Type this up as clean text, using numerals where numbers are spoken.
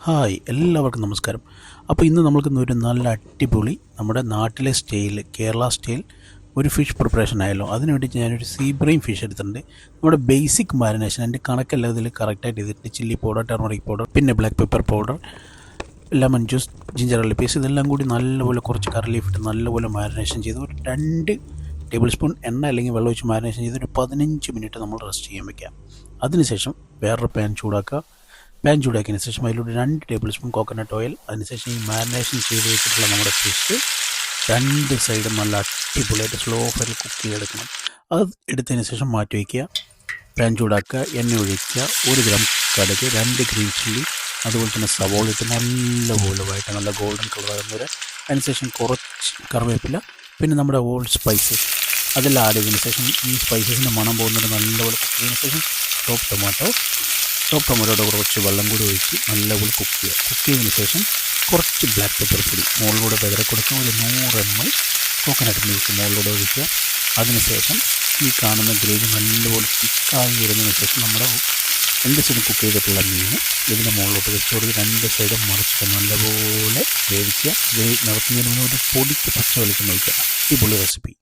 Hi എല്ലാവർക്കും നമസ്കാരം. അപ്പോൾ ഇന്ന് നമ്മൾക്കിന്നൊരു നല്ല അടിപൊളി നമ്മുടെ നാട്ടിലെ സ്റ്റൈൽ കേരള സ്റ്റൈൽ ഒരു ഫിഷ് പ്രിപ്പറേഷൻ ആയല്ലോ. അതിന് വേണ്ടി ഞാനൊരു സീബ്രെയിൻ ഫിഷ് എടുത്തിട്ടുണ്ട്. നമ്മുടെ ബേസിക് മാരിനേഷൻ എൻ്റെ കണക്കെല്ലാം ഇതിൽ കറക്റ്റായിട്ട് ചെയ്തിട്ടുണ്ട്. ചില്ലി പൗഡർ, ടെർമറിക് പൗഡർ, പിന്നെ black pepper powder, lemon juice, ginger garlic paste, ഇതെല്ലാം കൂടി നല്ലപോലെ കുറച്ച് കറി ലീഫ് ഇട്ട് നല്ലപോലെ മാരിനേഷൻ ചെയ്ത് ഒരു 2 ടേബിൾ സ്പൂൺ എണ്ണ അല്ലെങ്കിൽ വെള്ളം ഒഴിച്ച് മാരിനേഷൻ ചെയ്ത് ഒരു 15 മിനിറ്റ് നമ്മൾ റെസ്റ്റ് ചെയ്യാൻ വയ്ക്കാം. അതിനുശേഷം വേറൊരു പാൻ ചൂടാക്കുക. പാൻ ചൂടാക്കിയതിന് ശേഷം അതിലൂടെ 2 ടേബിൾ സ്പൂൺ കോക്കനട്ട് ഓയിൽ, അതിനുശേഷം ഈ മാരിനേഷൻ ചെയ്ത് വെച്ചിട്ടുള്ള നമ്മുടെ ഫിഷ് 2 സൈഡും നല്ല അടിപൊളിയായിട്ട് സ്ലോ ഫയറിൽ കുക്ക് ചെയ്തെടുക്കണം. അത് എടുത്തതിന് ശേഷം മാറ്റി വയ്ക്കുക. പാൻ ചൂടാക്കുക, എണ്ണ ഒഴിക്കുക, 1 ഗ്രാം കടുക്, 2 ഗ്രീൻ ചില്ലി, അതുപോലെ തന്നെ സവോള ഇട്ട് നല്ലപോലെ വഴറ്റുക, നല്ല ഗോൾഡൻ കളർ ആകുന്ന വരെ. അതിനുശേഷം കുറച്ച് കറിവേപ്പില, പിന്നെ നമ്മുടെ ഓൾഡ് സ്പൈസസ് അതെല്ലാം ആഡ് ചെയ്തതിന് ശേഷം ഈ സ്പൈസസിൻ്റെ മണം പോകുന്നത് നല്ലപോലെ കുക്ക് ചെയ്തതിന് ശേഷം ടോപ്പ് ടൊമാറ്റോയുടെ കുറച്ച് വെള്ളം കൂടി ഒഴിച്ച് നല്ലപോലെ കുക്ക് ചെയ്യുക. കുക്ക് ചെയ്തതിന് ശേഷം കുറച്ച് ബ്ലാക്ക് പെപ്പർ പൊടി മുകളിലൂടെ വിതറി കൊടുക്കുക. ഒരു 100 ml കോക്കനട്ട് മിൽക്ക് മുകളിലൂടെ ഒഴിക്കുക. അതിനുശേഷം ഈ കാണുന്ന ഗ്രേവി നല്ലപോലെ തിക്കായി വരുന്നതിന് ശേഷം നമ്മുടെ 2 സൈഡും കുക്ക് ചെയ്തിട്ടുള്ള മീൻ ഇതിൻ്റെ മുകളിലോട്ട് വെച്ച് കൊടുത്ത് 2 സൈഡും മറിച്ചിട്ട് നല്ലപോലെ വേവിക്കുക. നിറക്കുന്നതിന് മുന്നേ ഒരു പൊടിക്ക് പച്ച വെളിച്ചെണ്ണ ഒഴിക്കുക. അടിപൊളി റെസിപ്പി.